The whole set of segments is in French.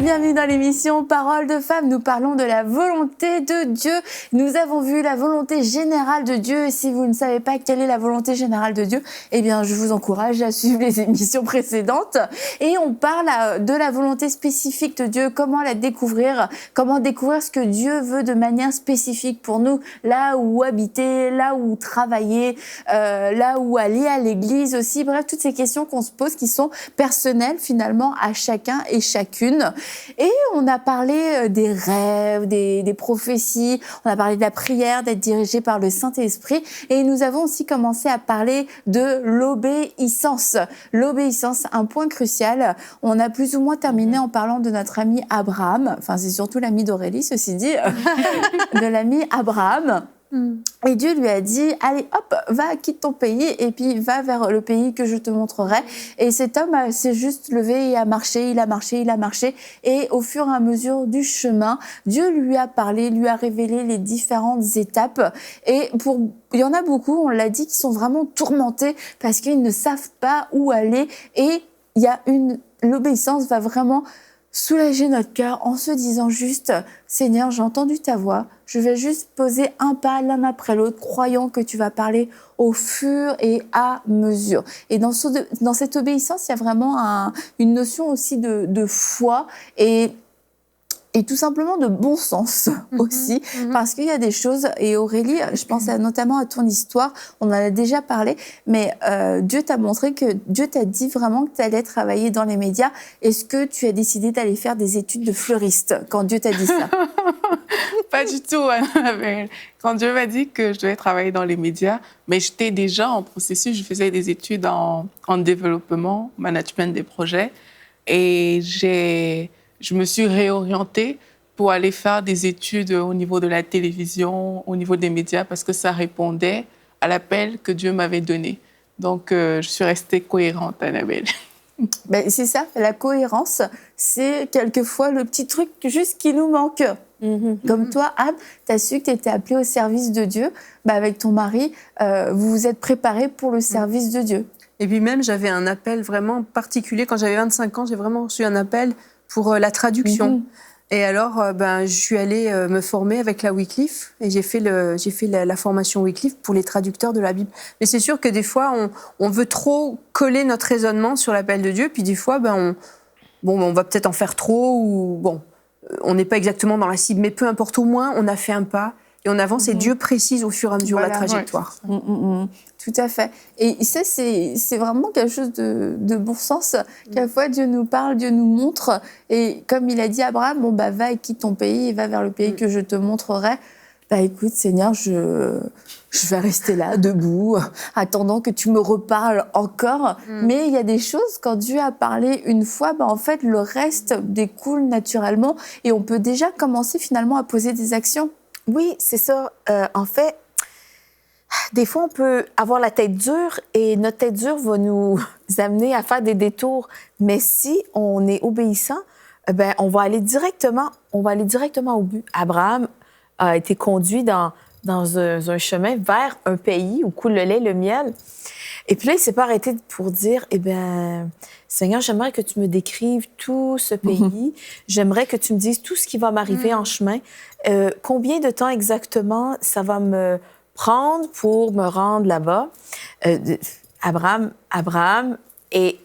bienvenue dans l'émission Parole de Femmes. Nous parlons de la volonté de Dieu. Nous avons vu la volonté générale de Dieu. Et si vous ne savez pas quelle est la volonté générale de Dieu, eh bien, je vous encourage à suivre les émissions précédentes. Et on parle de la volonté spécifique de Dieu, comment la découvrir, comment découvrir ce que Dieu veut de manière spécifique pour nous, là où habiter, là où travailler, là où aller à l'église aussi. Bref, toutes ces questions qu'on se pose qui sont personnelles finalement à chacun et chacune. Et on a parlé des rêves, des prophéties, on a parlé de la prière, d'être dirigé par le Saint-Esprit. Et nous avons aussi commencé à parler de l'obéissance. L'obéissance, un point crucial. On a plus ou moins terminé en parlant de notre ami Abraham. Enfin, c'est surtout l'ami d'Aurélie, ceci dit, de l'ami Abraham. Et Dieu lui a dit, allez hop, va, quitte ton pays et puis va vers le pays que je te montrerai. Et cet homme s'est juste levé et a marché, il a marché, il a marché. Et au fur et à mesure du chemin, Dieu lui a parlé, lui a révélé les différentes étapes. Et il y en a beaucoup, on l'a dit, qui sont vraiment tourmentés parce qu'ils ne savent pas où aller. Et l'obéissance va vraiment soulager notre cœur en se disant juste, Seigneur, j'ai entendu ta voix, je vais juste poser un pas l'un après l'autre, croyant que tu vas parler au fur et à mesure. Et dans cette obéissance, il y a vraiment une notion aussi de foi et tout simplement de bon sens aussi, parce qu'il y a des choses, et Aurélie, je pense notamment à ton histoire, on en a déjà parlé, mais Dieu t'a montré Dieu t'a dit vraiment que tu allais travailler dans les médias. Est-ce que tu as décidé d'aller faire des études de fleuriste quand Dieu t'a dit ça? Pas du tout, Annabelle. Quand Dieu m'a dit que je devais travailler dans les médias, mais j'étais déjà en processus, je faisais des études en développement, management des projets, et je me suis réorientée pour aller faire des études au niveau de la télévision, au niveau des médias, parce que ça répondait à l'appel que Dieu m'avait donné. Donc, je suis restée cohérente, Annabelle. Ben, c'est ça, la cohérence, c'est quelquefois le petit truc juste qui nous manque. Comme toi, Anne, tu as su que tu étais appelée au service de Dieu. Ben, avec ton mari, vous vous êtes préparés pour le service de Dieu. Et puis même, j'avais un appel vraiment particulier. Quand j'avais 25 ans, j'ai vraiment reçu un appel pour la traduction. Et alors, je suis allée me former avec la Wycliffe et j'ai fait la formation Wycliffe pour les traducteurs de la Bible. Mais c'est sûr que des fois, on veut trop coller notre raisonnement sur l'appel de Dieu, puis des fois, on va peut-être en faire trop, ou on n'est pas exactement dans la cible, mais peu importe, au moins, on a fait un pas et on avance et Dieu précise au fur et à mesure la trajectoire. Tout à fait. Et ça, c'est vraiment quelque chose de bon sens. Quelquefois, Dieu nous parle, Dieu nous montre. Et comme il a dit à Abraham, va et quitte ton pays et va vers le pays que je te montrerai. Écoute, Seigneur, je vais rester là, debout, attendant que tu me reparles encore. Mais il y a des choses, quand Dieu a parlé une fois, en fait, le reste découle naturellement. Et on peut déjà commencer finalement à poser des actions. Oui, c'est ça. En fait, des fois, on peut avoir la tête dure et notre tête dure va nous amener à faire des détours. Mais si on est obéissant, on va aller directement au but. Abraham a été conduit dans un chemin vers un pays où coule le lait et le miel. Et puis là, il ne s'est pas arrêté pour dire, Seigneur, j'aimerais que tu me décrives tout ce pays. J'aimerais que tu me dises tout ce qui va m'arriver en chemin. Combien de temps exactement ça va me prendre pour me rendre là-bas? Abraham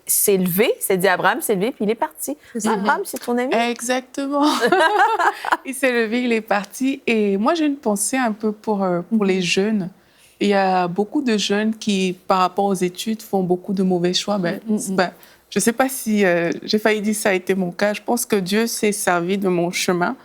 s'est levé, Abraham s'est levé, puis il est parti. Abraham, c'est ton ami? Exactement. Il s'est levé, il est parti. Et moi, j'ai une pensée un peu pour les jeunes. Il y a beaucoup de jeunes qui, par rapport aux études, font beaucoup de mauvais choix. Je ne sais pas si j'ai failli dire ça a été mon cas. Je pense que Dieu s'est servi de mon chemin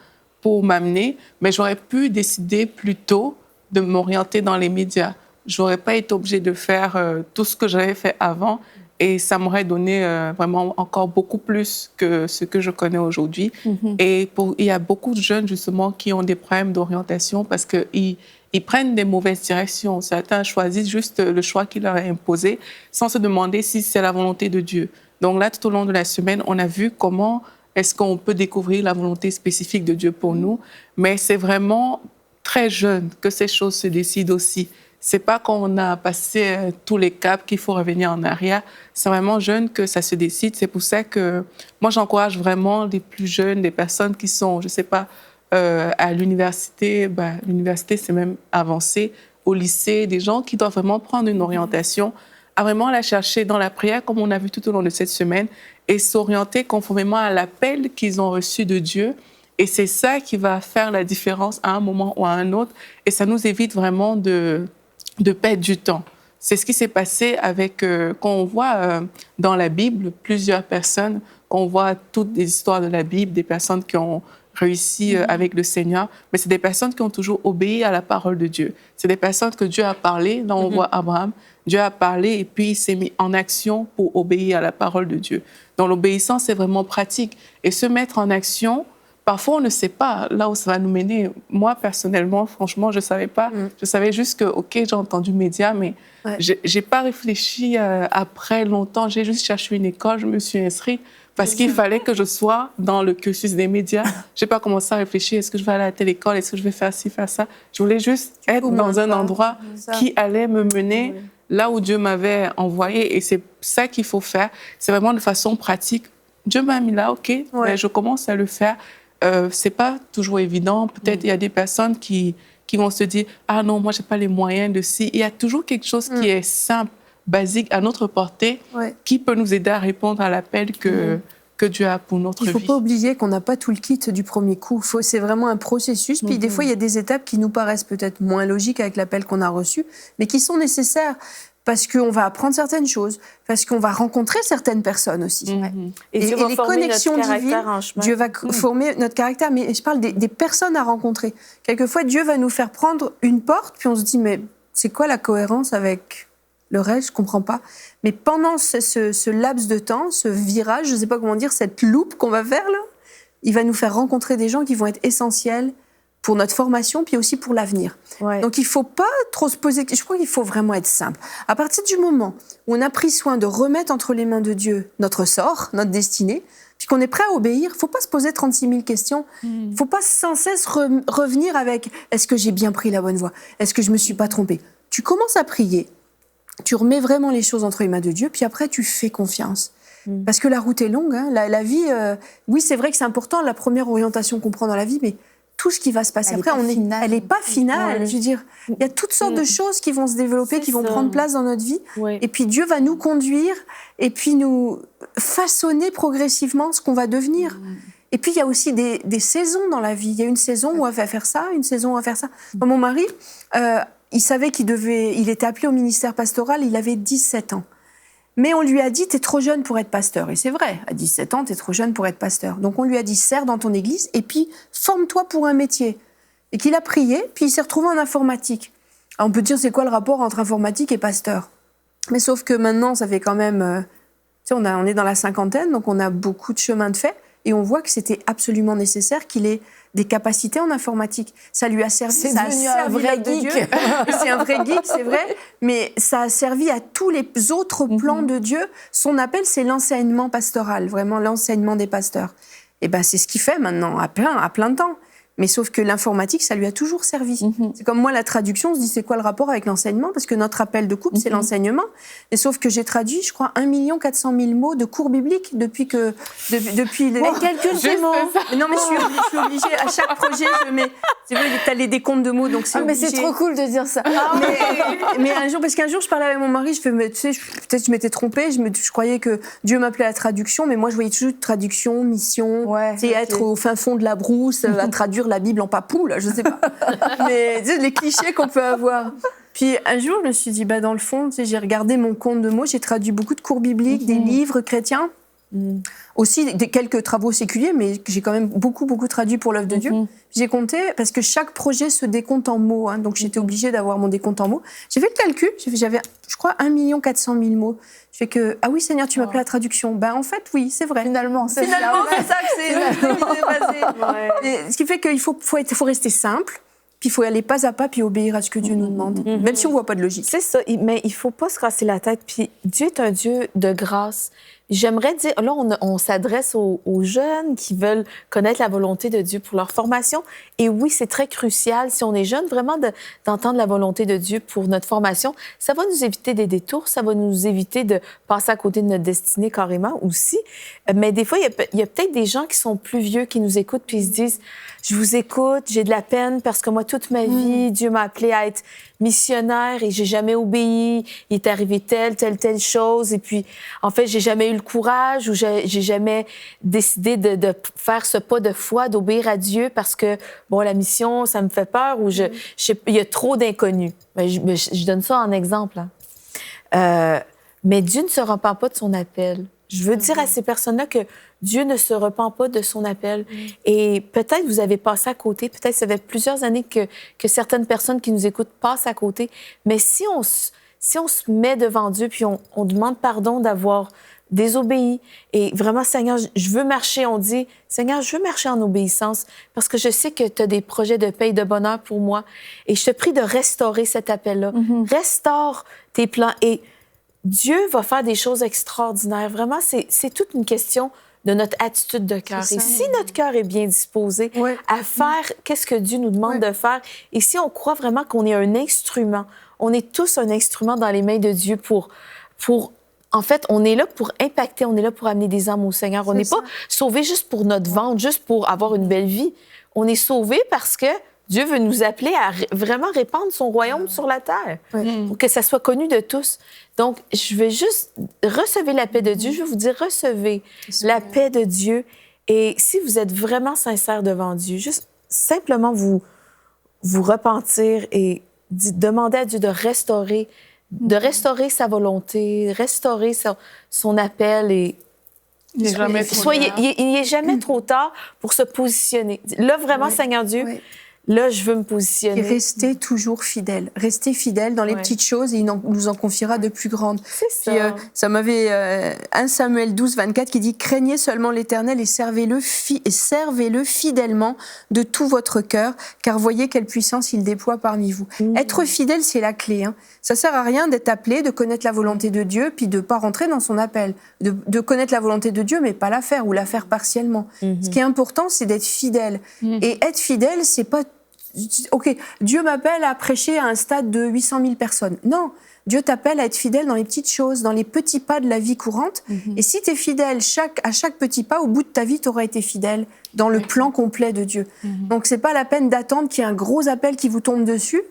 pour m'amener, mais j'aurais pu décider plus tôt de m'orienter dans les médias. Je n'aurais pas été obligée de faire tout ce que j'avais fait avant et ça m'aurait donné vraiment encore beaucoup plus que ce que je connais aujourd'hui. Et il y a beaucoup de jeunes, justement, qui ont des problèmes d'orientation parce qu'ils prennent des mauvaises directions. Certains choisissent juste le choix qui leur est imposé sans se demander si c'est la volonté de Dieu. Donc là, tout au long de la semaine, on a vu comment est-ce qu'on peut découvrir la volonté spécifique de Dieu pour nous. Mais c'est vraiment très jeune que ces choses se décident aussi. c'est pas quand on a passé tous les caps qu'il faut revenir en arrière. C'est vraiment jeune que ça se décide. C'est pour ça que moi, j'encourage vraiment les plus jeunes, les personnes qui sont, je sais pas, à l'université. L'université, c'est même avancé. Au lycée, des gens qui doivent vraiment prendre une orientation, à vraiment la chercher dans la prière, comme on a vu tout au long de cette semaine, et s'orienter conformément à l'appel qu'ils ont reçu de Dieu. Et c'est ça qui va faire la différence à un moment ou à un autre. Et ça nous évite vraiment de perdre du temps. C'est ce qui s'est passé avec, quand on voit dans la Bible plusieurs personnes, quand on voit toutes les histoires de la Bible, des personnes qui ont réussi avec le Seigneur, mais c'est des personnes qui ont toujours obéi à la parole de Dieu. C'est des personnes que Dieu a parlé. Là, on voit Abraham. Dieu a parlé et puis il s'est mis en action pour obéir à la parole de Dieu. Donc, l'obéissance, c'est vraiment pratique. Et se mettre en action, parfois, on ne sait pas là où ça va nous mener. Moi, personnellement, franchement, je ne savais pas. Je savais juste que, OK, j'ai entendu média, mais je n'ai pas réfléchi après longtemps. J'ai juste cherché une école, je me suis inscrite parce qu'il fallait que je sois dans le cursus des médias. Je n'ai pas commencé à réfléchir, est-ce que je vais aller à telle école, est-ce que je vais faire ci, faire ça. Je voulais juste être dans un endroit qui allait me mener là où Dieu m'avait envoyé. Et c'est ça qu'il faut faire. C'est vraiment de façon pratique. Dieu m'a mis là, OK, mais je commence à le faire. C'est pas toujours évident. Peut-être il y a des personnes qui vont se dire « Ah non, moi, j'ai pas les moyens de ci. » Il y a toujours quelque chose qui est simple, basique, à notre portée, qui peut nous aider à répondre à l'appel que Dieu a pour notre vie. Il ne faut pas oublier qu'on n'a pas tout le kit du premier coup. C'est vraiment un processus. Puis des fois, il y a des étapes qui nous paraissent peut-être moins logiques avec l'appel qu'on a reçu, mais qui sont nécessaires. Parce qu'on va apprendre certaines choses, parce qu'on va rencontrer certaines personnes aussi. Et Dieu va les former connexions notre divines, caractère en chemin. Dieu va former notre caractère. Mais je parle des personnes à rencontrer. Quelquefois, Dieu va nous faire prendre une porte, puis on se dit, mais c'est quoi la cohérence avec le reste? Je ne comprends pas. Mais pendant ce laps de temps, ce virage, je ne sais pas comment dire, cette loupe qu'on va faire là, il va nous faire rencontrer des gens qui vont être essentiels pour notre formation, puis aussi pour l'avenir. Donc, il ne faut pas trop se poser... Je crois qu'il faut vraiment être simple. À partir du moment où on a pris soin de remettre entre les mains de Dieu notre sort, notre destinée, puis qu'on est prêt à obéir, il ne faut pas se poser 36 000 questions. Il ne faut pas sans cesse revenir avec « Est-ce que j'ai bien pris la bonne voie? Est-ce que je ne me suis pas trompée ?» Tu commences à prier, tu remets vraiment les choses entre les mains de Dieu, puis après, tu fais confiance. Parce que la route est longue. Hein. La vie, oui, c'est vrai que c'est important, la première orientation qu'on prend dans la vie, mais tout ce qui va se passer après, elle n'est pas finale. Je veux dire, il y a toutes sortes de choses qui vont se développer, qui vont prendre place dans notre vie. Et puis Dieu va nous conduire et puis nous façonner progressivement ce qu'on va devenir. Et puis il y a aussi des saisons dans la vie. Il y a une saison où on va faire ça, une saison où on va faire ça. Mon mari, il savait il était appelé au ministère pastoral, il avait 17 ans. Mais on lui a dit, t'es trop jeune pour être pasteur. Et c'est vrai, à 17 ans, t'es trop jeune pour être pasteur. Donc on lui a dit, sers dans ton église et puis forme-toi pour un métier. Et qu'il a prié, puis il s'est retrouvé en informatique. Alors on peut dire, c'est quoi le rapport entre informatique et pasteur? Mais sauf que maintenant, ça fait quand même... tu sais, on est dans la cinquantaine, donc on a beaucoup de chemin de fait. Et on voit que c'était absolument nécessaire qu'il ait des capacités en informatique. Ça lui a servi, ça a servi un vrai geek. C'est un vrai geek, c'est vrai, mais ça a servi à tous les autres plans de Dieu. Son appel, c'est l'enseignement pastoral, vraiment l'enseignement des pasteurs. Et ben c'est ce qu'il fait maintenant, à plein de temps. Mais sauf que l'informatique, ça lui a toujours servi. C'est comme moi, la traduction, on se dit, c'est quoi le rapport avec l'enseignement? Parce que notre appel de couple, c'est l'enseignement. Et sauf que j'ai traduit, je crois, 1 400 000 mots de cours bibliques depuis les... Calcule ces mots. Non, mais je suis obligée, à chaque projet, je mets... Tu vois, t'as les décomptes de mots, donc c'est obligé. Mais c'est trop cool de dire ça. Mais un jour, parce qu'un jour, je parlais avec mon mari, je fais, mais, tu sais, peut-être je m'étais trompée, je croyais que Dieu m'appelait à la traduction, mais moi, je voyais toujours traduction, mission, tu sais, être au fin fond de la brousse, à traduire la Bible en papou, là, je sais pas. Mais tu sais, les clichés qu'on peut avoir. Puis un jour, je me suis dit, dans le fond, tu sais, j'ai regardé mon compte de mots, j'ai traduit beaucoup de cours bibliques, des livres chrétiens, aussi quelques travaux séculiers, mais j'ai quand même beaucoup traduit pour l'œuvre de Dieu. J'ai compté, parce que chaque projet se décompte en mots, hein, donc j'étais obligée d'avoir mon décompte en mots. J'ai fait le calcul, j'avais, je crois, 1 400 000 mots. Je fais que, ah oui, Seigneur, tu m'appelles à la traduction. En fait, oui, c'est vrai. Finalement, c'est ça que c'est passé. Et ce qui fait qu'il faut rester simple, puis il faut aller pas à pas, puis obéir à ce que Dieu nous demande, même si on voit pas de logique. C'est ça, mais il faut pas se casser la tête. Puis Dieu est un Dieu de grâce. J'aimerais dire, là, on s'adresse aux jeunes qui veulent connaître la volonté de Dieu pour leur formation. Et oui, c'est très crucial, si on est jeune, vraiment d'entendre la volonté de Dieu pour notre formation. Ça va nous éviter des détours, ça va nous éviter de passer à côté de notre destinée carrément aussi. Mais des fois, il y a peut-être des gens qui sont plus vieux, qui nous écoutent, puis ils se disent, je vous écoute, j'ai de la peine parce que moi, toute ma vie, Dieu m'a appelé à être missionnaire et j'ai jamais obéi. Il est arrivé telle chose. Et puis, en fait, j'ai jamais eu le courage ou j'ai jamais décidé de faire ce pas de foi, d'obéir à Dieu parce que, bon, la mission, ça me fait peur ou il y a trop d'inconnus. Je donne ça en exemple. Hein. Mais Dieu ne se repent pas de son appel. Je veux dire à ces personnes-là que Dieu ne se repent pas de son appel. Et peut-être vous avez passé à côté, peut-être ça fait plusieurs années que certaines personnes qui nous écoutent passent à côté. Mais si on se met devant Dieu puis on demande pardon d'avoir désobéi et vraiment, Seigneur, je veux marcher, on dit, Seigneur, je veux marcher en obéissance parce que je sais que tu as des projets de paix et de bonheur pour moi et je te prie de restaurer cet appel-là. Restaure tes plans et Dieu va faire des choses extraordinaires. Vraiment, c'est toute une question de notre attitude de cœur. Et si notre cœur est bien disposé à faire qu'est-ce que Dieu nous demande de faire, et si on croit vraiment qu'on est un instrument, on est tous un instrument dans les mains de Dieu pour en fait, on est là pour impacter, on est là pour amener des âmes au Seigneur. On n'est pas sauvé juste pour notre ventre, juste pour avoir une belle vie. On est sauvé parce que Dieu veut nous appeler à vraiment répandre son royaume sur la terre, pour que ça soit connu de tous. Donc, je veux juste recevoir la paix de Dieu. Je veux vous dire, recevez la paix de Dieu. Et si vous êtes vraiment sincère devant Dieu, juste simplement vous repentir et demander à Dieu de restaurer sa volonté, restaurer son appel et il n'est jamais trop tard pour se positionner. Là, vraiment, Seigneur Dieu, là, je veux me positionner. Et rester toujours fidèle. Rester fidèle dans les petites choses et il nous en confiera de plus grandes. C'est ça. Puis, ça m'avait 1 Samuel 12, 24 qui dit « Craignez seulement l'Éternel et servez-le fidèlement de tout votre cœur, car voyez quelle puissance il déploie parmi vous. » Être fidèle, c'est la clé. Hein. Ça sert à rien d'être appelé, de connaître la volonté de Dieu, puis de ne pas rentrer dans son appel. De connaître la volonté de Dieu, mais pas la faire ou la faire partiellement. Ce qui est important, c'est d'être fidèle. Et être fidèle, c'est pas OK, Dieu m'appelle à prêcher à un stade de 800 000 personnes. Non, Dieu t'appelle à être fidèle dans les petites choses, dans les petits pas de la vie courante. Et si tu es fidèle à chaque petit pas, au bout de ta vie, tu auras été fidèle dans le plan complet de Dieu. Donc, c'est pas la peine d'attendre qu'il y ait un gros appel qui vous tombe dessus.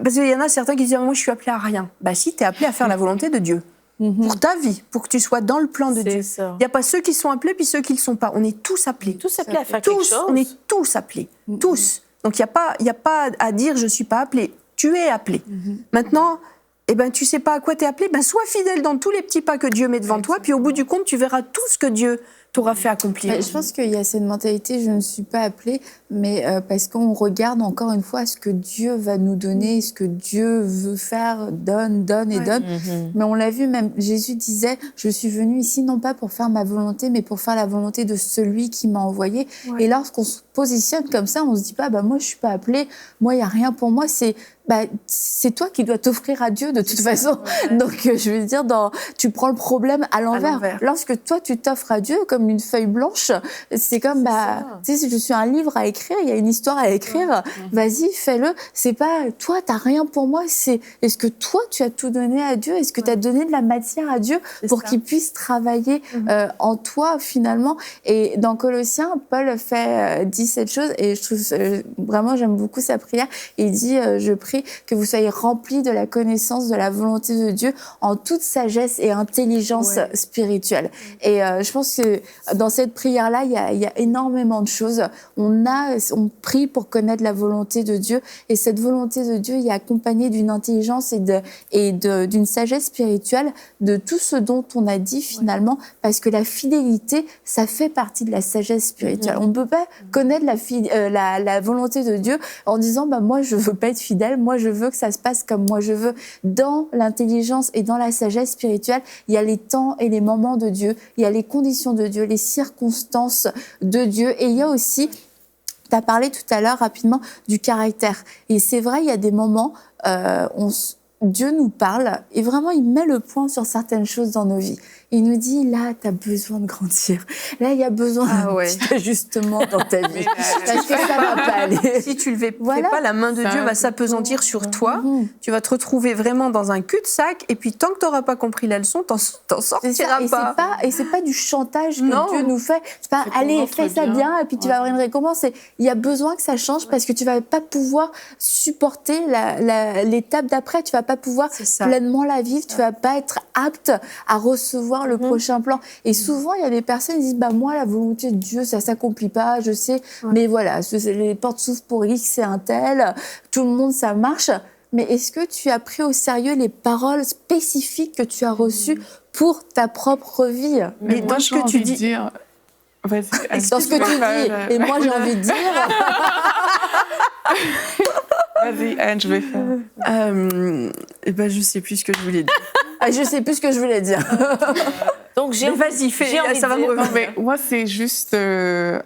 Parce qu'il y en a certains qui disent « Moi, je suis appelé à rien. » Bah si, tu es appelé à faire la volonté de Dieu. Pour ta vie, pour que tu sois dans le plan de Dieu. Il n'y a pas ceux qui sont appelés puis ceux qui ne le sont pas. On est tous appelés. Tous appelés à faire quelque chose. On est tous appelés. Tous. Donc, il n'y a pas à dire « je ne suis pas appelé ». Tu es appelé. Maintenant, tu ne sais pas à quoi tu es appelé, sois fidèle dans tous les petits pas que Dieu met devant toi, puis au bout du compte, tu verras tout ce que Dieu t'aura fait accomplir. Je pense qu'il y a cette mentalité « je ne suis pas appelé », mais parce qu'on regarde encore une fois ce que Dieu va nous donner, ce que Dieu veut faire, donne. Mais on l'a vu, même Jésus disait « je suis venu ici non pas pour faire ma volonté, mais pour faire la volonté de celui qui m'a envoyé ». Et lorsqu'on se positionne comme ça, on se dit pas « moi je suis pas appelé, moi il n'y a rien pour moi », c'est toi qui dois t'offrir à Dieu de toute façon. Donc, je veux dire, tu prends le problème à l'envers. Lorsque toi, tu t'offres à Dieu comme une feuille blanche, c'est comme, tu sais, je suis un livre à écrire, il y a une histoire à écrire, vas-y, fais-le. C'est pas, toi, t'as rien pour moi, c'est, est-ce que toi, tu as tout donné à Dieu? Est-ce que tu as donné de la matière à Dieu pour qu'il puisse travailler en toi, finalement? Et dans Colossiens, Paul dit cette chose, et je trouve, vraiment, j'aime beaucoup sa prière. Il dit, je prie que vous soyez remplis de la connaissance de la volonté de Dieu en toute sagesse et intelligence spirituelle. Et je pense que dans cette prière-là, il y a énormément de choses. On prie pour connaître la volonté de Dieu, et cette volonté de Dieu est accompagnée d'une intelligence et d'une sagesse spirituelle, de tout ce dont on a dit finalement, parce que la fidélité, ça fait partie de la sagesse spirituelle. On ne peut pas connaître la volonté de Dieu en disant moi je veux pas être fidèle, moi je veux que ça se passe comme moi je veux. Dans l'intelligence et dans la sagesse spirituelle, il y a les temps et les moments de Dieu, il y a les conditions de Dieu, les circonstances de Dieu, et il y a aussi, tu as parlé tout à l'heure rapidement du caractère. Et c'est vrai, il y a des moments, Dieu nous parle et vraiment, il met le point sur certaines choses dans nos vies. Il nous dit, là, tu as besoin de grandir. Là, il y a besoin d'un petit ajustement dans ta vie. Parce que ça va pas aller. Si tu le fais pas, la main de Dieu va s'apesantir sur toi. Tu vas te retrouver vraiment dans un cul-de-sac. Et puis, tant que tu n'auras pas compris la leçon, t'en sortiras pas. Et c'est pas du chantage que Dieu nous fait. C'est pas, allez, fais ça bien et puis tu vas avoir une récompense. Il y a besoin que ça change parce que tu vas pas pouvoir supporter l'étape d'après. Tu vas pas pouvoir pleinement la vivre. Tu vas pas être apte à recevoir le prochain plan. Et souvent, il y a des personnes qui disent, moi, la volonté de Dieu, ça s'accomplit pas, je sais, mais voilà, les portes s'ouvrent pour X et un tel, tout le monde, ça marche. Mais est-ce que tu as pris au sérieux les paroles spécifiques que tu as reçues pour ta propre vie? Mais dans ce que tu dis... Dans ce que tu dis, et moi, j'ai envie de dire... Vas-y, Anne, je vais faire. Je sais plus ce que je voulais dire. Je sais plus ce que je voulais dire. Donc, vas-y, fais, ça va me revenir. Mais moi, c'est juste,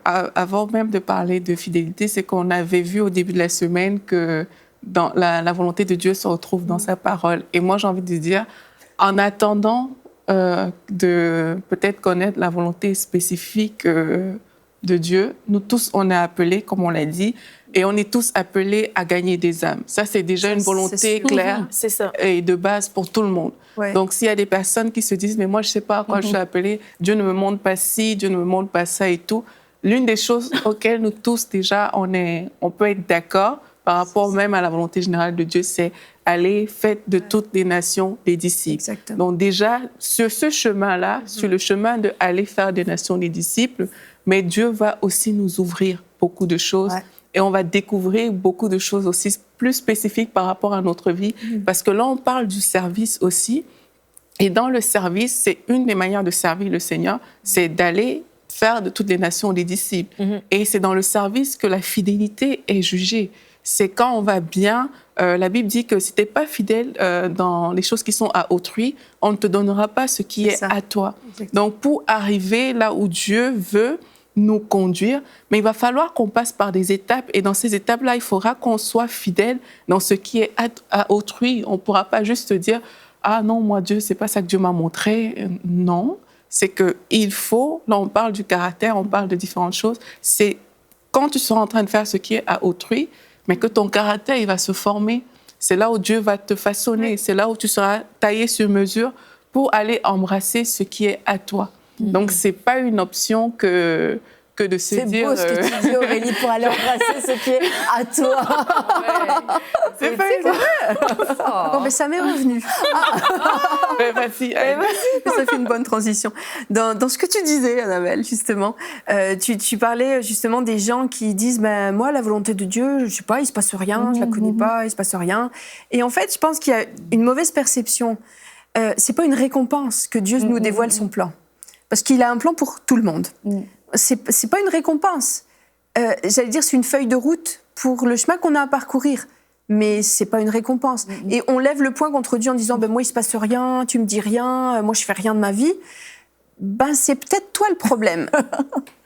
avant même de parler de fidélité, c'est qu'on avait vu au début de la semaine que dans la volonté de Dieu se retrouve dans sa parole. Et moi, j'ai envie de dire, en attendant de peut-être connaître la volonté spécifique de Dieu, nous tous, on est appelés, comme on l'a dit, et on est tous appelés à gagner des âmes. Ça, c'est déjà une volonté claire et de base pour tout le monde. Ouais. Donc, s'il y a des personnes qui se disent « mais moi, je ne sais pas à quoi je suis appelée, Dieu ne me montre pas ci, Dieu ne me montre pas ça et tout », l'une des choses auxquelles nous tous, déjà, on peut être d'accord par rapport même à la volonté générale de Dieu, c'est aller faire de toutes les nations des disciples. Exactement. Donc, déjà, sur ce chemin-là, sur le chemin d'aller faire des nations des disciples, mais Dieu va aussi nous ouvrir beaucoup de choses. Ouais. Et on va découvrir beaucoup de choses aussi plus spécifiques par rapport à notre vie. Parce que là, on parle du service aussi. Et dans le service, c'est une des manières de servir le Seigneur, c'est d'aller faire de toutes les nations des disciples. Et c'est dans le service que la fidélité est jugée. C'est quand on va bien... la Bible dit que si tu n'es pas fidèle dans les choses qui sont à autrui, on ne te donnera pas ce qui est à toi. Exactement. Donc, pour arriver là où Dieu veut nous conduire, mais il va falloir qu'on passe par des étapes. Et dans ces étapes-là, il faudra qu'on soit fidèle dans ce qui est à autrui. On ne pourra pas juste se dire « Ah non, moi, Dieu, ce n'est pas ça que Dieu m'a montré. » Non, c'est qu'il faut, là on parle du caractère, on parle de différentes choses, c'est quand tu seras en train de faire ce qui est à autrui, mais que ton caractère, il va se former. C'est là où Dieu va te façonner. C'est là où tu seras taillé sur mesure pour aller embrasser ce qui est à toi. Donc, ce n'est pas une option que de se dire... C'est beau ce que tu dis, Aurélie, pour aller embrasser ce qui est à toi. C'est pas une... Bon, mais ça m'est revenu. Vas-y. Ça fait une bonne transition. Dans ce que tu disais, Annabelle, justement, tu parlais justement des gens qui disent moi, la volonté de Dieu, je ne sais pas, il ne se passe rien, je ne la connais pas, il ne se passe rien. Et en fait, je pense qu'il y a une mauvaise perception. Ce n'est pas une récompense que Dieu nous dévoile son plan. Parce qu'il a un plan pour tout le monde. C'est pas une récompense. J'allais dire, c'est une feuille de route pour le chemin qu'on a à parcourir. Mais c'est pas une récompense. Et on lève le poing contre Dieu en disant moi, il se passe rien, tu me dis rien, moi, je fais rien de ma vie. C'est peut-être toi le problème.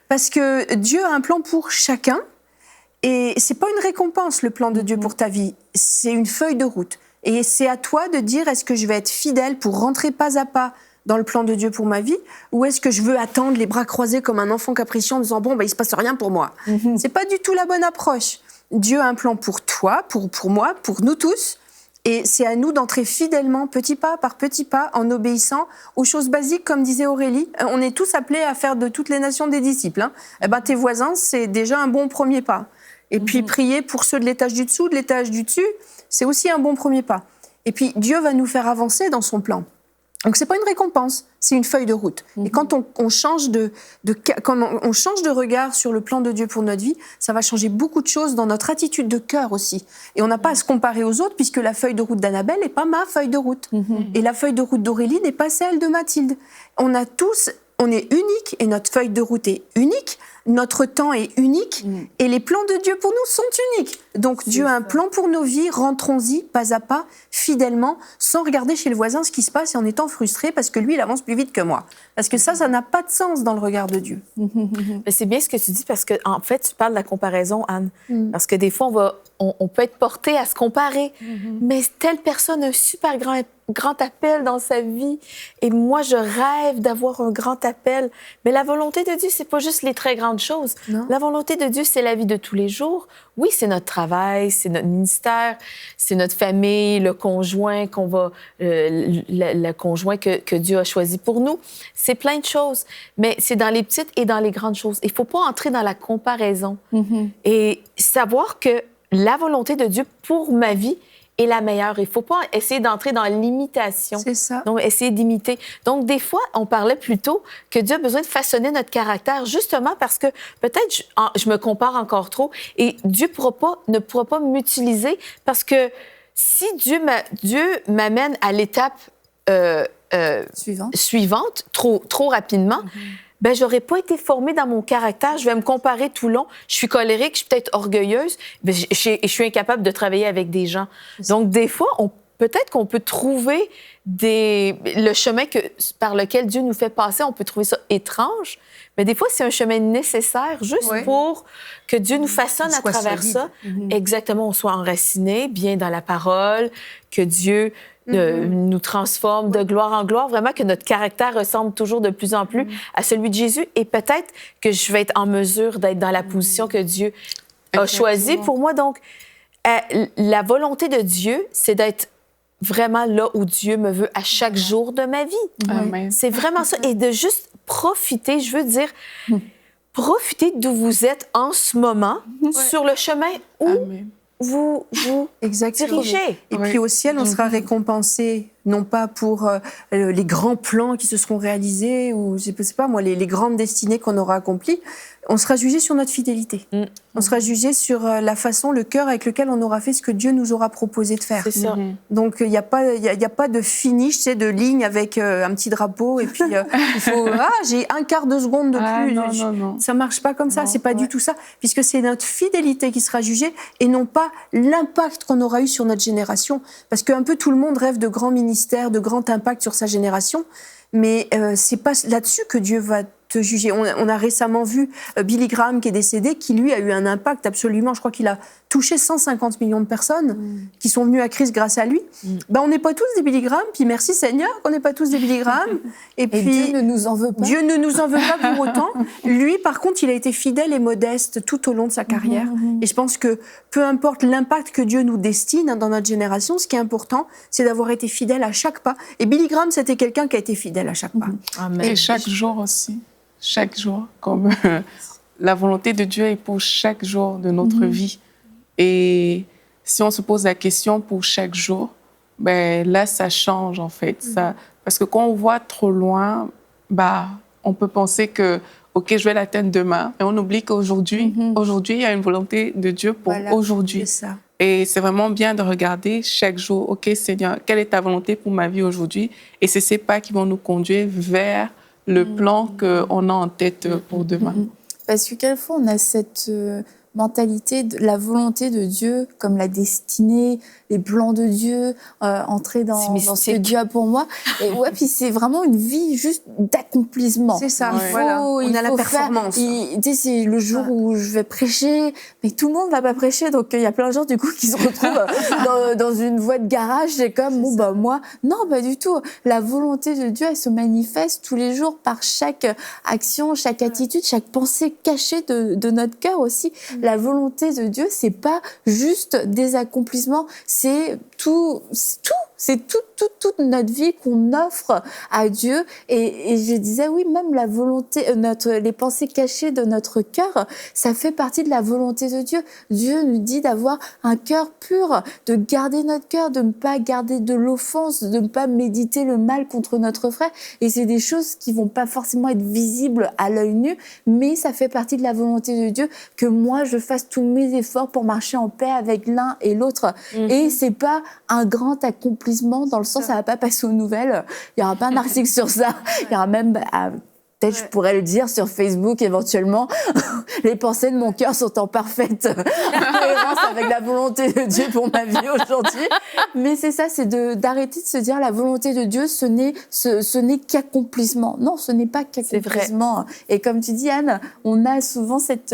Parce que Dieu a un plan pour chacun. Et c'est pas une récompense, le plan de Dieu pour ta vie. C'est une feuille de route. Et c'est à toi de dire, est-ce que je vais être fidèle pour rentrer pas à pas dans le plan de Dieu pour ma vie, ou est-ce que je veux attendre les bras croisés comme un enfant capricieux en disant il se passe rien pour moi. C'est pas du tout la bonne approche. Dieu a un plan pour toi, pour moi, pour nous tous, et c'est à nous d'entrer fidèlement, petit pas par petit pas, en obéissant aux choses basiques, comme disait Aurélie. On est tous appelés à faire de toutes les nations des disciples. Tes voisins, c'est déjà un bon premier pas. Et puis prier pour ceux de l'étage du dessous, de l'étage du dessus, c'est aussi un bon premier pas. Et puis Dieu va nous faire avancer dans son plan. Donc, ce n'est pas une récompense, c'est une feuille de route. Et quand on change quand on change de regard sur le plan de Dieu pour notre vie, ça va changer beaucoup de choses dans notre attitude de cœur aussi. Et on n'a pas à se comparer aux autres, puisque la feuille de route d'Annabelle n'est pas ma feuille de route. Et la feuille de route d'Aurélie n'est pas celle de Mathilde. On est unique, et notre feuille de route est unique, notre temps est unique et les plans de Dieu pour nous sont uniques. Donc Dieu a un plan pour nos vies, rentrons-y pas à pas, fidèlement, sans regarder chez le voisin ce qui se passe et en étant frustré parce que lui, il avance plus vite que moi. Parce que ça n'a pas de sens dans le regard de Dieu. Mais c'est bien ce que tu dis parce que en fait, tu parles de la comparaison, Anne. Parce que des fois, on peut être porté à se comparer. Mais telle personne a un super grand appel dans sa vie et moi, je rêve d'avoir un grand appel. Mais la volonté de Dieu, c'est pas juste les très grandes choses. Non. La volonté de Dieu, c'est la vie de tous les jours. Oui, c'est notre travail, c'est notre ministère, c'est notre famille, le conjoint le conjoint que Dieu a choisi pour nous. C'est plein de choses, mais c'est dans les petites et dans les grandes choses. Il faut pas entrer dans la comparaison et savoir que la volonté de Dieu pour ma vie est la meilleure. Il faut pas essayer d'entrer dans l'imitation. C'est ça. Donc, essayer d'imiter. Donc, des fois, on parlait plutôt que Dieu a besoin de façonner notre caractère, justement parce que peut-être je me compare encore trop et Dieu ne pourra pas m'utiliser parce que si Dieu m'amène à l'étape suivante trop rapidement, ben j'aurais pas été formée dans mon caractère. Je vais me comparer tout le long. Je suis colérique, je suis peut-être orgueilleuse. Ben, je suis incapable de travailler avec des gens. Donc, des fois, peut-être qu'on peut trouver le chemin par lequel Dieu nous fait passer. On peut trouver ça étrange, mais des fois, c'est un chemin nécessaire juste pour que Dieu nous façonne à travers ça. Exactement, on soit enraciné bien dans la parole, que Dieu nous transforme de gloire en gloire, vraiment que notre caractère ressemble toujours de plus en plus à celui de Jésus et peut-être que je vais être en mesure d'être dans la position que Dieu a choisie pour moi. Donc, la volonté de Dieu, c'est d'être vraiment là où Dieu me veut à chaque jour de ma vie. Amen. C'est vraiment ça. Et de juste profiter, je veux dire, profitez d'où vous êtes en ce moment sur le chemin où Amen. vous Exactement. dirigez. Et puis au ciel, on sera récompensé, non pas pour les grands plans qui se seront réalisés ou, je sais pas moi, les grandes destinées qu'on aura accomplies. On sera jugé sur notre fidélité. On sera jugé sur la façon, le cœur avec lequel on aura fait ce que Dieu nous aura proposé de faire. C'est ça. Donc, il n'y a pas de finish, tu sais, de ligne avec un petit drapeau et puis il faut... Ah, j'ai un quart de seconde de plus. Non. Ça ne marche pas comme ça, c'est pas du tout ça. Puisque c'est notre fidélité qui sera jugée et non pas l'impact qu'on aura eu sur notre génération. Parce qu'un peu tout le monde rêve de grands ministères, de grand impact sur sa génération. Mais c'est pas là-dessus que Dieu va te juger. On a récemment vu Billy Graham qui est décédé, qui lui a eu un impact absolument, je crois qu'il a touché 150 millions de personnes qui sont venues à Christ grâce à lui. Ben, on n'est pas tous des Billy Graham, puis merci Seigneur qu'on n'est pas tous des Billy Graham. Et puis Dieu ne nous en veut pas. Dieu ne nous en veut pas pour autant. Lui, par contre, il a été fidèle et modeste tout au long de sa carrière. Et je pense que peu importe l'impact que Dieu nous destine dans notre génération, ce qui est important, c'est d'avoir été fidèle à chaque pas. Et Billy Graham, c'était quelqu'un qui a été fidèle à chaque pas. Amen. Et chaque jour aussi. Chaque jour. Comme la volonté de Dieu est pour chaque jour de notre vie. Et si on se pose la question pour chaque jour, ben là, ça change en fait. Ça, parce que quand on voit trop loin, bah, on peut penser que, OK, je vais l'atteindre demain. Et on oublie qu'aujourd'hui, il y a une volonté de Dieu pour aujourd'hui. C'est ça. Et c'est vraiment bien de regarder chaque jour, OK, Seigneur, quelle est ta volonté pour ma vie aujourd'hui? Et c'est ces pas qui vont nous conduire vers le plan qu'on a en tête pour demain. Parce que quelquefois, on a cette mentalité de la volonté de Dieu, comme la destinée, les plans de Dieu, entrer dans ce que Dieu a pour moi. Et ouais, puis c'est vraiment une vie juste d'accomplissement. C'est ça, On a la performance. Tu sais, c'est le jour où je vais prêcher, mais tout le monde va pas prêcher, donc il y a plein de gens du coup qui se retrouvent dans une voie de garage. C'est comme, bon, bah moi, non, pas du tout. La volonté de Dieu, elle se manifeste tous les jours par chaque action, chaque attitude, chaque pensée cachée de notre cœur aussi. La volonté de Dieu, c'est pas juste des accomplissements, c'est toute notre vie qu'on offre à Dieu. Et je disais, oui, même la volonté, les pensées cachées de notre cœur, ça fait partie de la volonté de Dieu. Dieu nous dit d'avoir un cœur pur, de garder notre cœur, de ne pas garder de l'offense, de ne pas méditer le mal contre notre frère. Et c'est des choses qui vont pas forcément être visibles à l'œil nu, mais ça fait partie de la volonté de Dieu que moi, je fasse tous mes efforts pour marcher en paix avec l'un et l'autre. Et c'est pas un grand accomplissement dans le sens, ça va pas passer aux nouvelles. Il y aura pas un article sur ça. Il y aura même Peut-être je pourrais le dire sur Facebook éventuellement. Les pensées de mon cœur sont en parfaite cohérence avec la volonté de Dieu pour ma vie aujourd'hui. Mais c'est ça, c'est d'arrêter de se dire la volonté de Dieu, ce n'est qu'accomplissement. Non, ce n'est pas qu'accomplissement. Et comme tu dis, Anne, on a souvent cette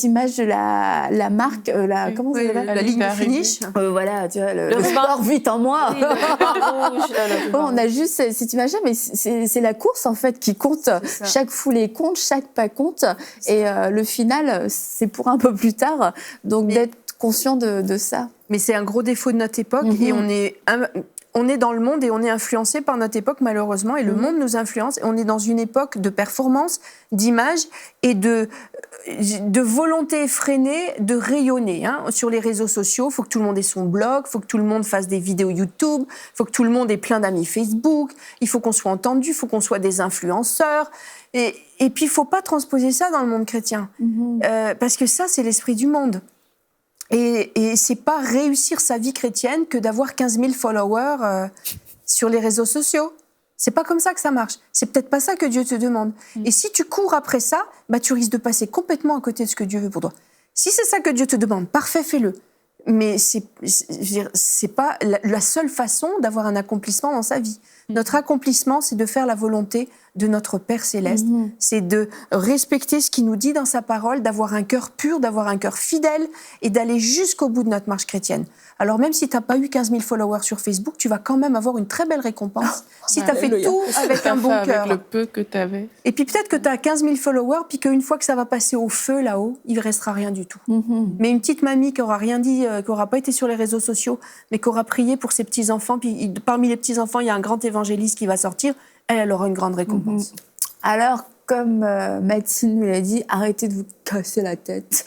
image de la marque, comment ça s'appelle ? La ligne de finish. Voilà, tu vois, le sport vite en moi. Oui, le rouge, On a juste cette image-là, mais c'est la course en fait qui compte. Chaque foulée compte, chaque pas compte. Et le final, c'est pour un peu plus tard. Donc d'être conscient de ça. Mais c'est un gros défaut de notre époque. Et on est dans le monde et on est influencé par notre époque, malheureusement. Et le monde nous influence. Et on est dans une époque de performance, d'image et de volonté effrénée de rayonner. Sur les réseaux sociaux, il faut que tout le monde ait son blog, il faut que tout le monde fasse des vidéos YouTube, il faut que tout le monde ait plein d'amis Facebook, il faut qu'on soit entendu, il faut qu'on soit des influenceurs. Et puis, il ne faut pas transposer ça dans le monde chrétien. Parce que ça, c'est l'esprit du monde. Et ce n'est pas réussir sa vie chrétienne que d'avoir 15 000 followers sur les réseaux sociaux. C'est pas comme ça que ça marche. C'est peut-être pas ça que Dieu te demande. Et si tu cours après ça, tu risques de passer complètement à côté de ce que Dieu veut pour toi. Si c'est ça que Dieu te demande, parfait, fais-le. Mais c'est pas la seule façon d'avoir un accomplissement dans sa vie. Notre accomplissement, c'est de faire la volonté de notre Père Céleste. C'est de respecter ce qu'il nous dit dans sa parole, d'avoir un cœur pur, d'avoir un cœur fidèle et d'aller jusqu'au bout de notre marche chrétienne. Alors même si tu n'as pas eu 15 000 followers sur Facebook, tu vas quand même avoir une très belle récompense si tu as fait tout avec un bon cœur. Avec le peu que tu avais. Et puis peut-être que tu as 15 000 followers, puis qu'une fois que ça va passer au feu là-haut, il ne restera rien du tout. Mais une petite mamie qui n'aura rien dit, qui n'aura pas été sur les réseaux sociaux, mais qui aura prié pour ses petits-enfants, puis parmi les petits-enfants, il y a un grand évangéliste qui va sortir, elle aura une grande récompense. Alors, comme Mathilde nous l'a dit, arrêtez de vous casser la tête.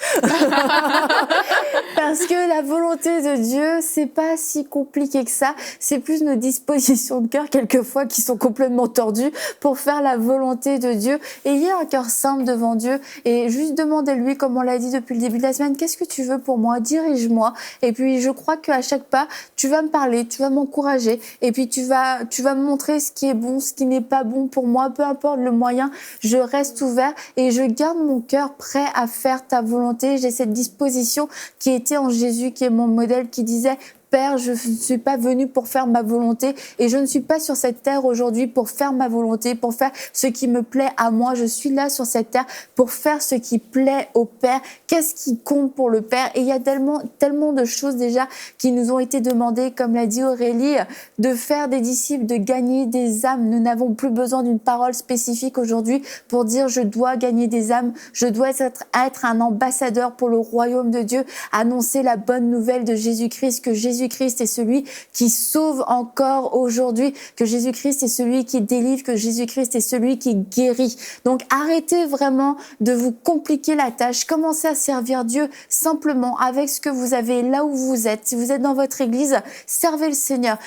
Parce que la volonté de Dieu, c'est pas si compliqué que ça. C'est plus nos dispositions de cœur, quelquefois, qui sont complètement tordues pour faire la volonté de Dieu. Ayez un cœur simple devant Dieu et juste demandez-lui, comme on l'a dit depuis le début de la semaine, qu'est-ce que tu veux pour moi? Dirige-moi. Et puis, je crois qu'à chaque pas, tu vas me parler, tu vas m'encourager. Et puis, tu vas me montrer ce qui est bon, ce qui n'est pas bon pour moi. Peu importe le moyen, je reste ouvert et je garde mon cœur prêt à faire ta volonté. J'ai cette disposition qui était en Jésus, qui est mon modèle, qui disait: Père, je ne suis pas venu pour faire ma volonté et je ne suis pas sur cette terre aujourd'hui pour faire ma volonté, pour faire ce qui me plaît à moi. Je suis là sur cette terre pour faire ce qui plaît au Père. Qu'est-ce qui compte pour le Père? Et il y a tellement de choses déjà qui nous ont été demandées, comme l'a dit Aurélie, de faire des disciples, de gagner des âmes. Nous n'avons plus besoin d'une parole spécifique aujourd'hui pour dire: je dois gagner des âmes, je dois être un ambassadeur pour le royaume de Dieu, annoncer la bonne nouvelle de Jésus-Christ, que Jésus-Christ est celui qui sauve encore aujourd'hui, que Jésus-Christ est celui qui délivre, que Jésus-Christ est celui qui guérit. Donc arrêtez vraiment de vous compliquer la tâche, commencez à servir Dieu simplement avec ce que vous avez là où vous êtes. Si vous êtes dans votre église, servez le Seigneur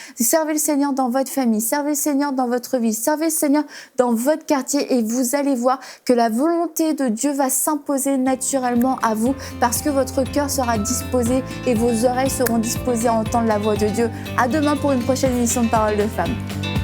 dans votre famille, servez le Seigneur dans votre vie, servez le Seigneur dans votre quartier et vous allez voir que la volonté de Dieu va s'imposer naturellement à vous parce que votre cœur sera disposé et vos oreilles seront disposées à entendre la voix de Dieu. À demain pour une prochaine émission de Parole de Femmes.